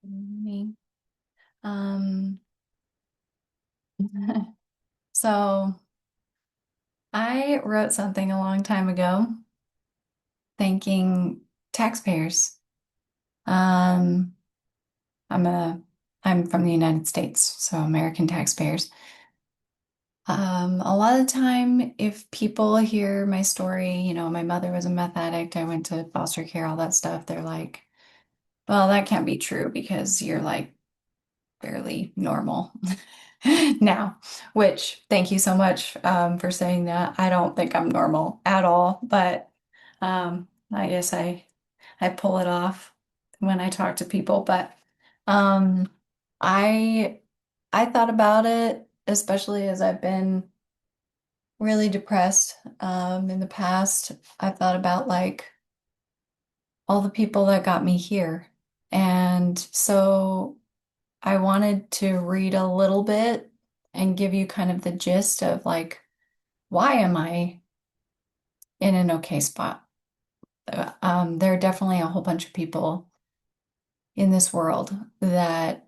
Me. Um, so I wrote something a long time ago thanking taxpayers. Um, I'm a I'm from the United States, so American taxpayers. A lot of the time, if people hear my story, my mother was a meth addict, I went to foster care, all that stuff, they're like, well, that can't be true because you're like fairly normal now, which thank you so much for saying that. I don't think I'm normal at all, but I guess I pull it off when I talk to people. But um, I I thought about it, especially as I've been really depressed in the past. I thought about like all the people that got me here. And so I wanted to read a little bit and give you kind of the gist of like, why am I in an okay spot? There are definitely a whole bunch of people in this world that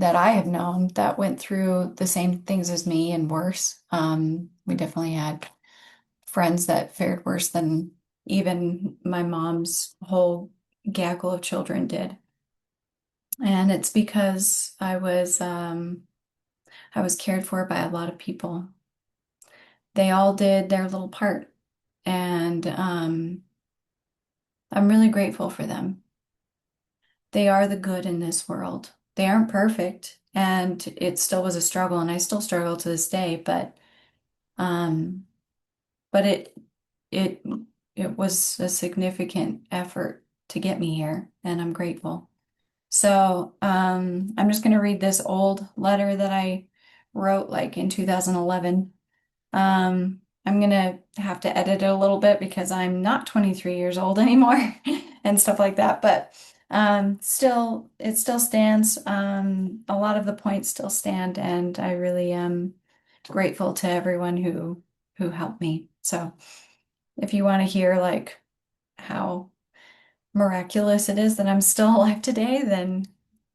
I have known that went through the same things as me and worse. We definitely had friends that fared worse than even my mom's whole gaggle of children did. And it's because I was cared for by a lot of people. They all did their little part, and I'm really grateful for them. They are the good in this world. They aren't perfect, and it still was a struggle, and I still struggle to this day, um, but it it was a significant effort to get me here, and I'm grateful. So, I'm just going to read this old letter that I wrote like in 2011. I'm gonna have to edit it a little bit because I'm not 23 years old anymore and stuff like that. But still, it still stands. A lot of the points still stand, and I really am grateful to everyone who helped me. So if you want to hear like how miraculous it is that I'm still alive today, then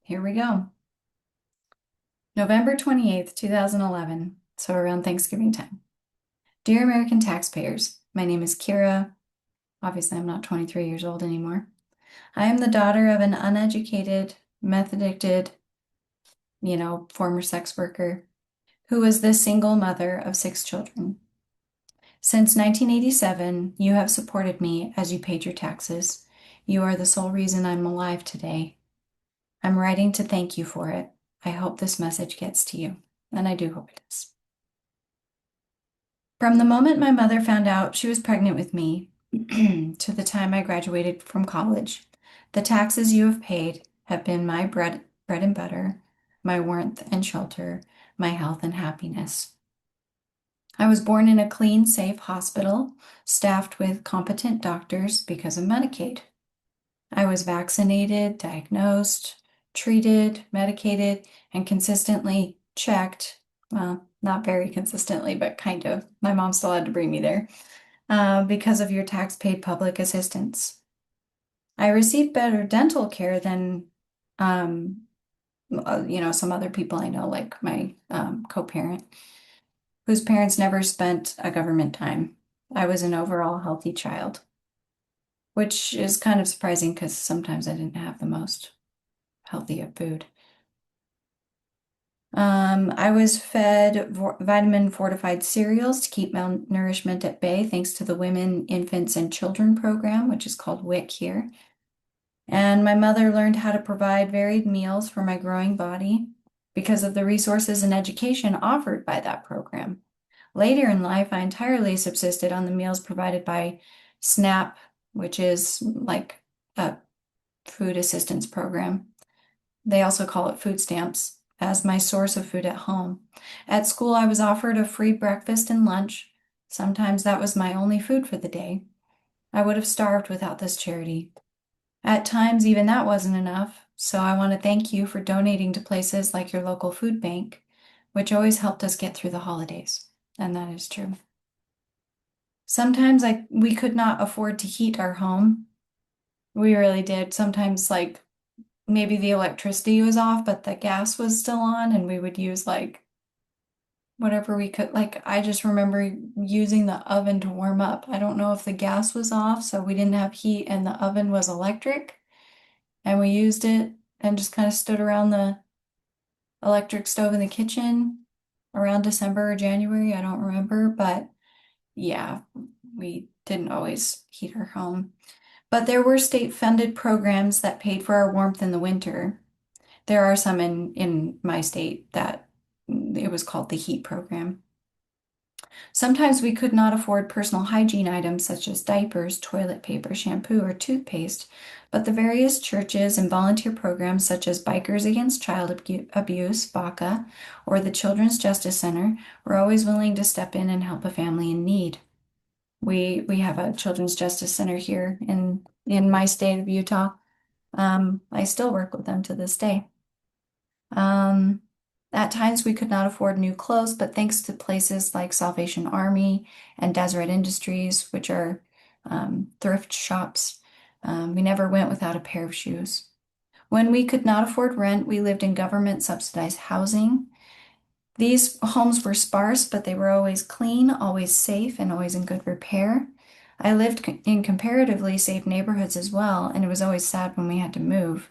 here we go. November 28th, 2011. So around Thanksgiving time. Dear American taxpayers, my name is Kira. Obviously, I'm not 23 years old anymore. I am the daughter of an uneducated, meth addicted, former sex worker who was the single mother of six children. Since 1987, you have supported me as you paid your taxes. You are the sole reason I'm alive today. I'm writing to thank you for it. I hope this message gets to you, and I do hope it does. From the moment my mother found out she was pregnant with me to the time I graduated from college, the taxes you have paid have been my bread and butter, my warmth and shelter, my health and happiness. I was born in a clean, safe hospital, staffed with competent doctors because of Medicaid. I was vaccinated, diagnosed, treated, medicated, and consistently checked. Well, not very consistently, but kind of. My mom still had to bring me there because of your tax-paid public assistance. I received better dental care than, um, some other people I know, like my co-parent, whose parents never spent a government dime. I was an overall healthy child, which is kind of surprising because sometimes I didn't have the most healthy of food. I was fed vitamin fortified cereals to keep malnourishment at bay, thanks to the Women, Infants, and Children program, which is called WIC here. And my mother learned how to provide varied meals for my growing body because of the resources and education offered by that program. Later in life, I entirely subsisted on the meals provided by SNAP, which is like a food assistance program. They also call it food stamps, as my source of food at home. At school, I was offered a free breakfast and lunch. Sometimes that was my only food for the day. I would have starved without this charity. At times, even that wasn't enough, so I want to thank you for donating to places like your local food bank, which always helped us get through the holidays. And that is true. Sometimes we could not afford to heat our home. We really did. Sometimes, like, maybe the electricity was off, but the gas was still on, and we would use like whatever we could. Like, I just remember using the oven to warm up. I don't know if the gas was off, so we didn't have heat, and the oven was electric, and we used it and just kind of stood around the electric stove in the kitchen around December or January. I don't remember, but yeah, we didn't always heat our home. But there were state-funded programs that paid for our warmth in the winter. There are some in my state that it was called the heat program. Sometimes we could not afford personal hygiene items such as diapers, toilet paper, shampoo, or toothpaste, but the various churches and volunteer programs such as Bikers Against Child Abuse, BACA, or the Children's Justice Center were always willing to step in and help a family in need. We have a Children's Justice Center here in my state of Utah. I still work with them to this day. Um, at times we could not afford new clothes, but thanks to places like Salvation Army and Deseret Industries, which are thrift shops, we never went without a pair of shoes. When we could not afford rent, we lived in government subsidized housing. These homes were sparse, but they were always clean, always safe, and always in good repair. I lived in comparatively safe neighborhoods as well, and it was always sad when we had to move.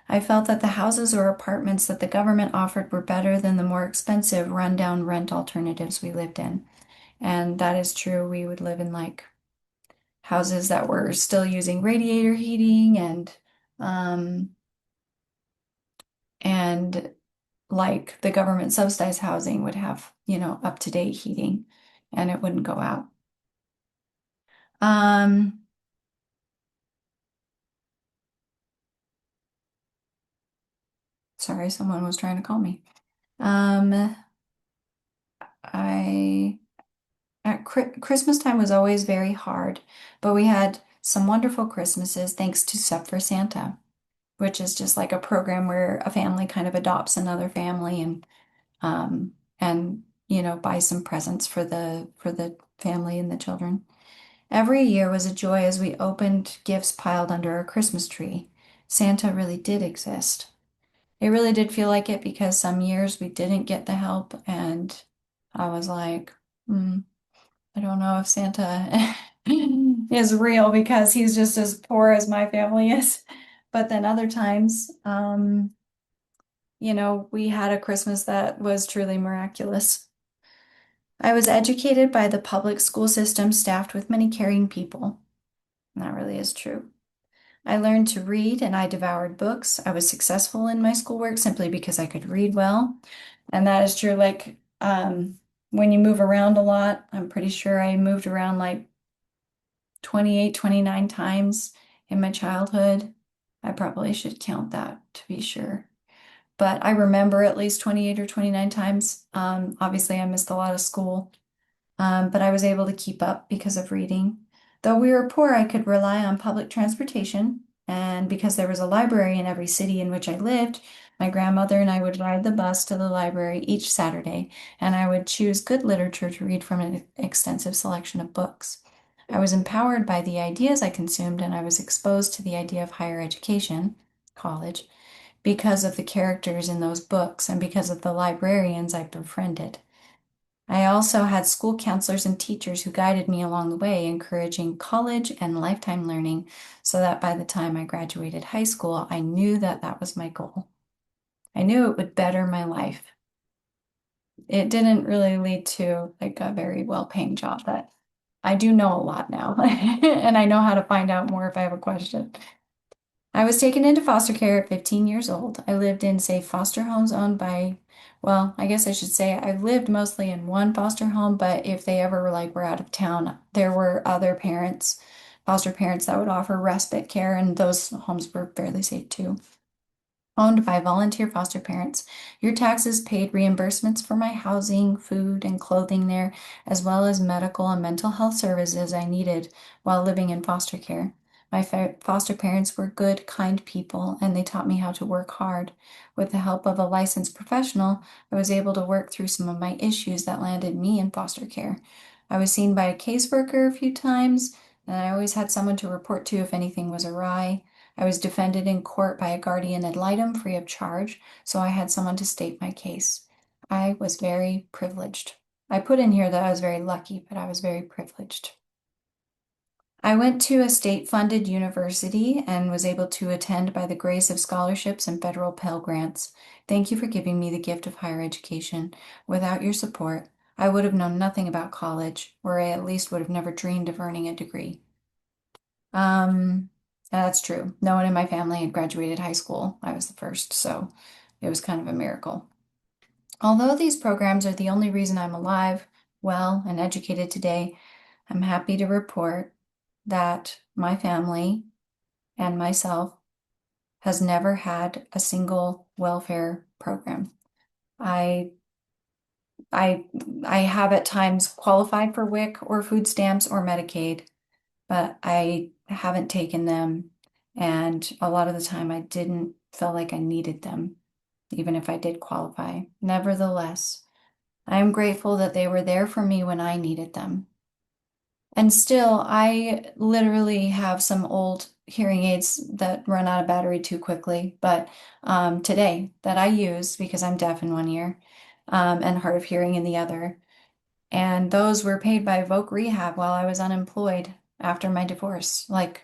I felt that the houses or apartments that the government offered were better than the more expensive rundown rent alternatives we lived in. And that is true. We would live in like houses that were still using radiator heating um and like the government subsidized housing would have, up-to-date heating and it wouldn't go out. Um Sorry, someone was trying to call me. Um I At Christmas time was always very hard, but we had some wonderful Christmases thanks to Sup for Santa, which is just like a program where a family kind of adopts another family and buys some presents for the family and the children. Every year was a joy as we opened gifts piled under our Christmas tree. Santa really did exist. It really did feel like it because some years we didn't get the help, and I was like, hmm. I don't know if Santa is real because he's just as poor as my family is. But then other times, we had a Christmas that was truly miraculous. I was educated by the public school system staffed with many caring people. And that really is true. I learned to read and I devoured books. I was successful in my schoolwork simply because I could read well. And that is true. Like, when you move around a lot, I'm pretty sure I moved around like 28, 29 times in my childhood. I probably should count that to be sure. But I remember at least 28 or 29 times. Obviously, I missed a lot of school, but I was able to keep up because of reading. Though we were poor, I could rely on public transportation. And because there was a library in every city in which I lived, my grandmother and I would ride the bus to the library each Saturday, and I would choose good literature to read from an extensive selection of books. I was empowered by the ideas I consumed, and I was exposed to the idea of higher education, college, because of the characters in those books and because of the librarians I befriended. I also had school counselors and teachers who guided me along the way, encouraging college and lifetime learning so that by the time I graduated high school, I knew that that was my goal. I knew it would better my life. It didn't really lead to like a very well-paying job, but I do know a lot now, and I know how to find out more if I have a question. I was taken into foster care at 15 years old. I lived in safe foster homes owned by, well, I guess I should say I've lived mostly in one foster home, but if they ever were out of town, there were other parents, foster parents that would offer respite care, and those homes were fairly safe too. Owned by volunteer foster parents. Your taxes paid reimbursements for my housing, food, and clothing there, as well as medical and mental health services I needed while living in foster care. My foster parents were good, kind people, and they taught me how to work hard. With the help of a licensed professional, I was able to work through some of my issues that landed me in foster care. I was seen by a caseworker a few times, and I always had someone to report to if anything was awry. I was defended in court by a guardian ad litem free of charge, so I had someone to state my case. I was very privileged. I put in here that I was very lucky, but I was very privileged. I went to a state-funded university and was able to attend by the grace of scholarships and federal Pell Grants. Thank you for giving me the gift of higher education. Without your support, I would have known nothing about college, or I at least would have never dreamed of earning a degree. Um, that's true. No one in my family had graduated high school. I was the first, so it was kind of a miracle. Although these programs are the only reason I'm alive, well, and educated today, I'm happy to report that my family and myself has never had a single welfare program. I I I have at times qualified for WIC or food stamps or Medicaid, but I haven't taken them, and a lot of the time I didn't feel like I needed them, even if I did qualify. Nevertheless, I am grateful that they were there for me when I needed them. And still, I literally have some old hearing aids that run out of battery too quickly, but today that I use because I'm deaf in one ear and hard of hearing in the other. And those were paid by Voc Rehab while I was unemployed after my divorce. Like,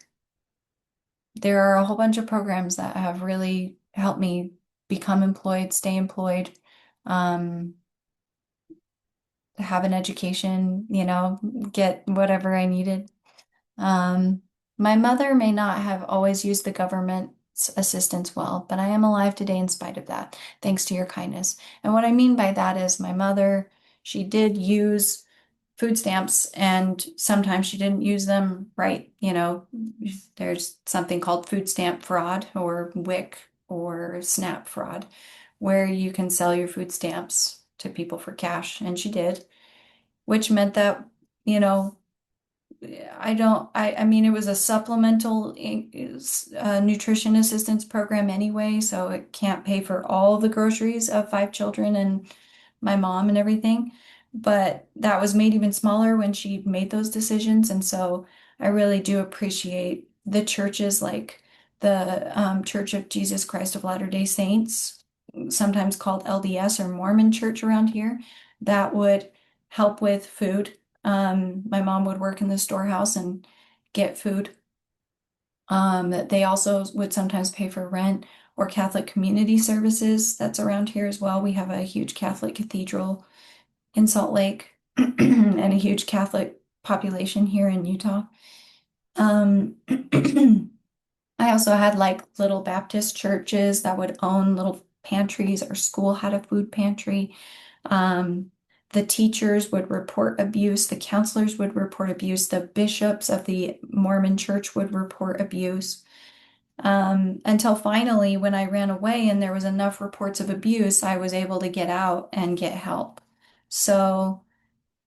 there are a whole bunch of programs that have really helped me become employed, stay employed, um, have an education, get whatever I needed. Um, my mother may not have always used the government's assistance well, but I am alive today in spite of that, thanks to your kindness. And what I mean by that is my mother, she did use food stamps and sometimes she didn't use them right. There's something called food stamp fraud or WIC or SNAP fraud, where you can sell your food stamps to people for cash, and she did, which meant that, you know, I mean, it was a supplemental nutrition assistance program anyway, so it can't pay for all the groceries of five children and my mom and everything. But that was made even smaller when she made those decisions. And so I really do appreciate the churches like the Church of Jesus Christ of Latter-day Saints, sometimes called LDS or Mormon Church around here, that would help with food. My mom would work in the storehouse and get food. They also would sometimes pay for rent or Catholic community services. That's around here as well. We have a huge Catholic cathedral in Salt Lake and a huge Catholic population here in Utah. Um, I also had like little Baptist churches that would own little pantries. Our school had a food pantry. Um, the teachers would report abuse, the counselors would report abuse, the bishops of the Mormon church would report abuse. Until finally, when I ran away and there was enough reports of abuse, I was able to get out and get help. So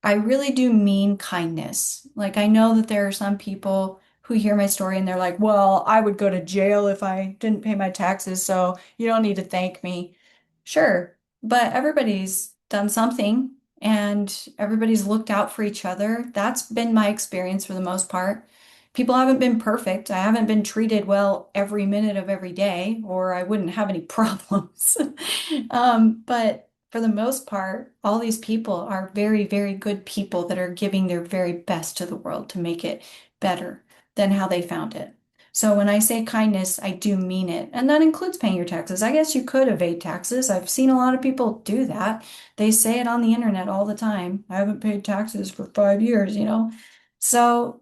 I really do mean kindness. Like, I know that there are some people who hear my story and they're like, well, I would go to jail if I didn't pay my taxes, so you don't need to thank me. Sure, but everybody's done something and everybody's looked out for each other. That's been my experience for the most part. People haven't been perfect. I haven't been treated well every minute of every day, or I wouldn't have any problems. But for the most part, all these people are very, very good people that are giving their very best to the world to make it better than how they found it. So when I say kindness, I do mean it. And that includes paying your taxes. I guess you could evade taxes. I've seen a lot of people do that. They say it on the internet all the time. I haven't paid taxes for 5 years. So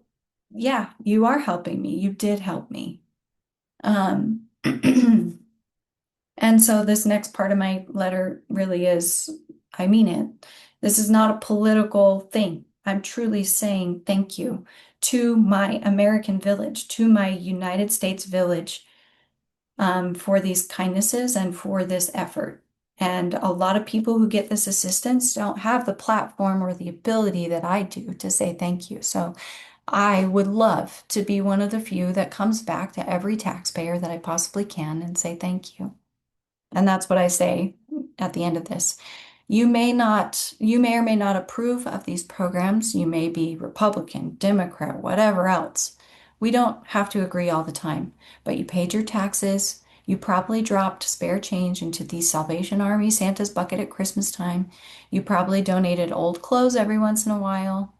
yeah, you are helping me. You did help me. Um, And so this next part of my letter really is, I mean it. This is not a political thing. I'm truly saying thank you to my American village, to my United States village, for these kindnesses and for this effort. And a lot of people who get this assistance don't have the platform or the ability that I do to say thank you. So I would love to be one of the few that comes back to every taxpayer that I possibly can and say thank you. And that's what I say at the end of this. You may or may not approve of these programs. You may be Republican, Democrat, whatever else. We don't have to agree all the time, but you paid your taxes. You probably dropped spare change into the Salvation Army Santa's bucket at Christmas time. You probably donated old clothes every once in a while.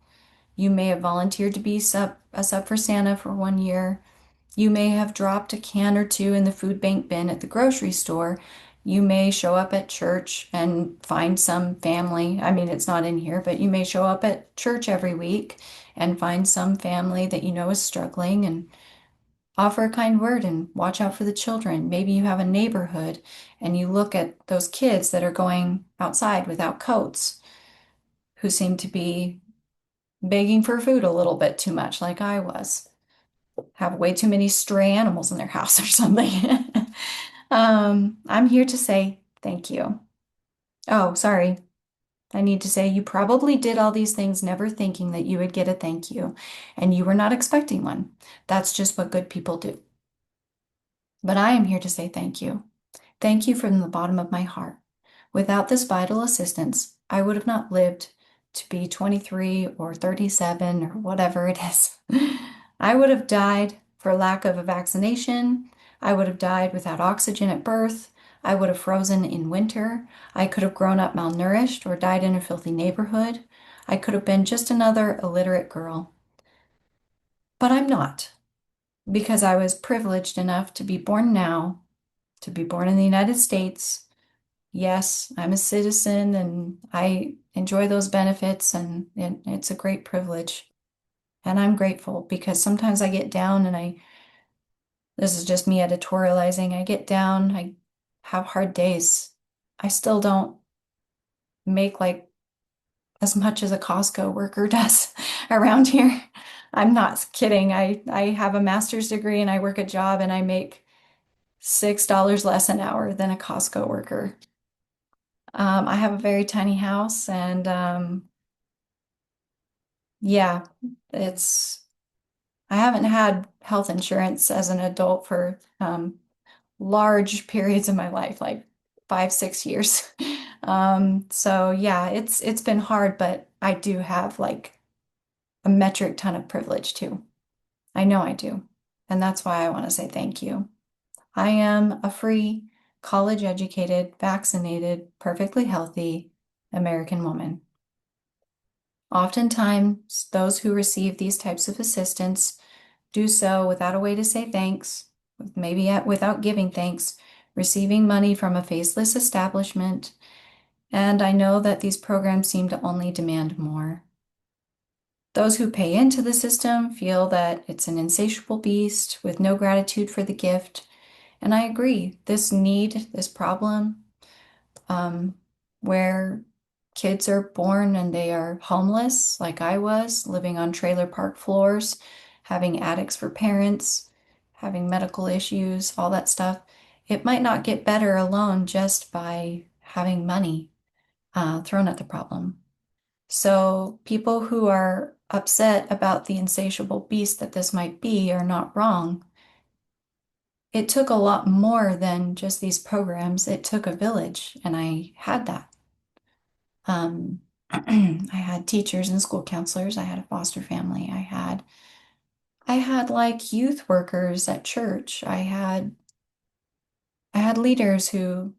You may have volunteered to be a sub for Santa for 1 year. You may have dropped a can or two in the food bank bin at the grocery store. You may show up at church and find some family. I mean, it's not in here, but you may show up at church every week and find some family that you know is struggling and offer a kind word and watch out for the children. Maybe you have a neighborhood and you look at those kids that are going outside without coats who seem to be begging for food a little bit too much, like I was, have way too many stray animals in their house or something. I'm here to say thank you. Oh, sorry. I need to say you probably did all these things never thinking that you would get a thank you, and you were not expecting one. That's just what good people do. But I am here to say thank you. Thank you from the bottom of my heart. Without this vital assistance, I would have not lived to be 23 or 37 or whatever it is. I would have died for lack of a vaccination. I would have died without oxygen at birth. I would have frozen in winter. I could have grown up malnourished or died in a filthy neighborhood. I could have been just another illiterate girl. But I'm not, because I was privileged enough to be born now, to be born in the United States. Yes, I'm a citizen and I enjoy those benefits, and it's a great privilege. And I'm grateful because sometimes I get down and this is just me editorializing, I get down, I have hard days. I still don't make like as much as a Costco worker does around here. I'm not kidding. I have a master's degree and I work a job and I make $6 less an hour than a Costco worker. I have a very tiny house and yeah, it's I haven't had health insurance as an adult for large periods of my life, like 5, 6 years. So yeah, it's been hard, but I do have like a metric ton of privilege too. I know I do. And that's why I want to say thank you. I am a free, college educated, vaccinated, perfectly healthy American woman. Oftentimes, those who receive these types of assistance do so without a way to say thanks, maybe without giving thanks, receiving money from a faceless establishment, and I know that these programs seem to only demand more. Those who pay into the system feel that it's an insatiable beast with no gratitude for the gift, and I agree, this problem, um, where kids are born and they are homeless, like I was, living on trailer park floors, having attics for parents, having medical issues, all that stuff. It might not get better alone just by having money thrown at the problem. So people who are upset about the insatiable beast that this might be are not wrong. It took a lot more than just these programs. It took a village, and I had that. I had teachers and school counselors. I had a foster family. I had like youth workers at church. I had leaders who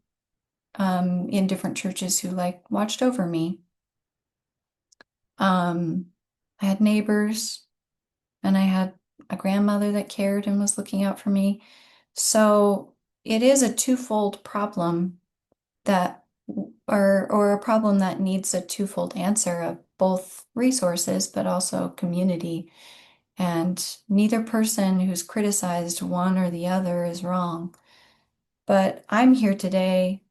in different churches who like watched over me. Um, I had neighbors and I had a grandmother that cared and was looking out for me. So it is a twofold problem that or a problem that needs a twofold answer of both resources but also community. And neither person who's criticized one or the other is wrong. But I'm here today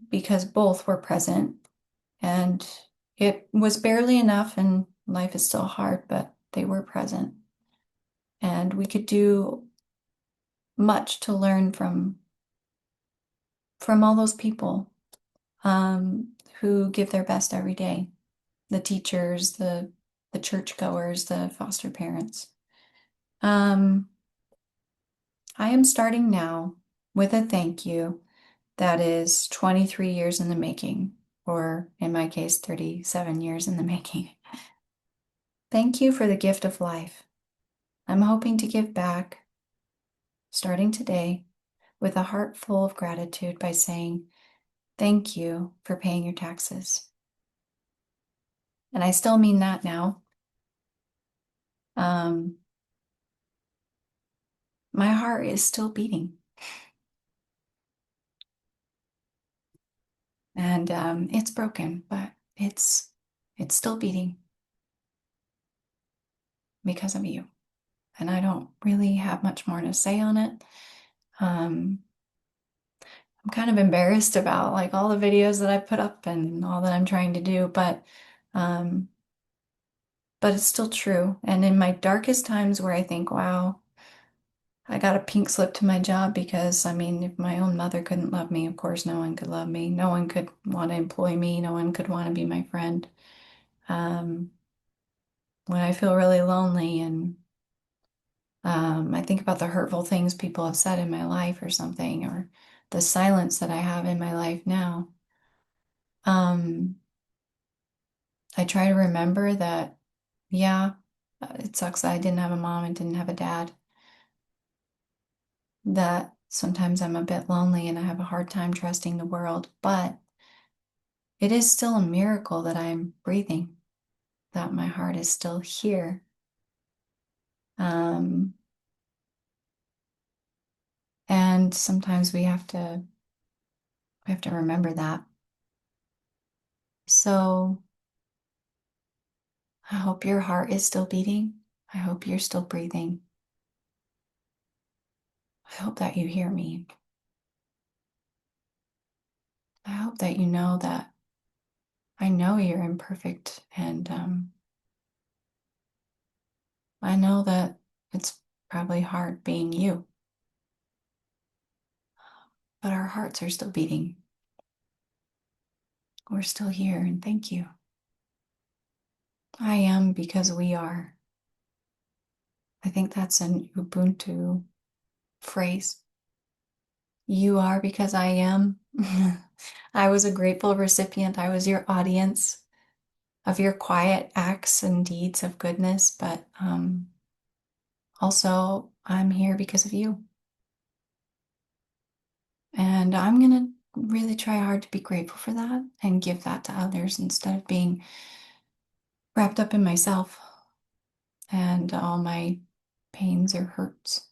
because both were present, and it was barely enough, and life is still hard, but they were present. And we could do much to learn from all those people who give their best every day. The teachers, the churchgoers, the foster parents. Um, I am starting now with a thank you that is 23 years in the making, or in my case, 37 years in the making. Thank you for the gift of life. I'm hoping to give back starting today with a heart full of gratitude by saying, thank you for paying your taxes. And I still mean that now. Um, my heart is still beating. And it's broken, but it's still beating because of you. And I don't really have much more to say on it. Um, I'm kind of embarrassed about like all the videos that I put up and all that I'm trying to do, um, but it's still true. And in my darkest times where I think, wow, I got a pink slip to my job because, I mean, if my own mother couldn't love me, of course, no one could love me. No one could want to employ me. No one could want to be my friend. Um, when I feel really lonely and I think about the hurtful things people have said in my life or something, or the silence that I have in my life now. Um, I try to remember that, yeah, it sucks that I didn't have a mom and didn't have a dad, that sometimes I'm a bit lonely and I have a hard time trusting the world, but it is still a miracle that I'm breathing, that my heart is still here. Um, and sometimes we have to remember that. So I hope your heart is still beating. I hope you're still breathing. I hope that you hear me. I hope that you know that I know you're imperfect and I know that it's probably hard being you, but our hearts are still beating. We're still here, and thank you. I am because we are. I think that's an Ubuntu phrase. You are because I am. I was a grateful recipient. I was your audience of your quiet acts and deeds of goodness, but also I'm here because of you. And I'm going to really try hard to be grateful for that and give that to others instead of being wrapped up in myself and all my pains or hurts.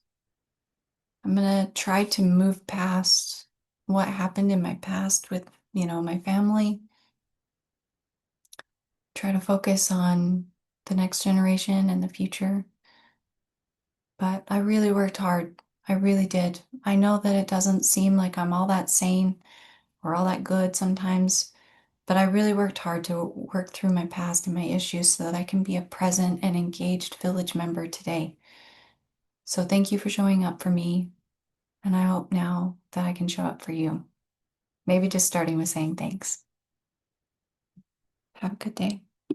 I'm going to try to move past what happened in my past with, my family. Try to focus on the next generation and the future. But I really worked hard. I really did. I know that it doesn't seem like I'm all that sane or all that good sometimes, but I really worked hard to work through my past and my issues so that I can be a present and engaged village member today. So thank you for showing up for me, and I hope now that I can show up for you. Maybe just starting with saying thanks. Have a good day.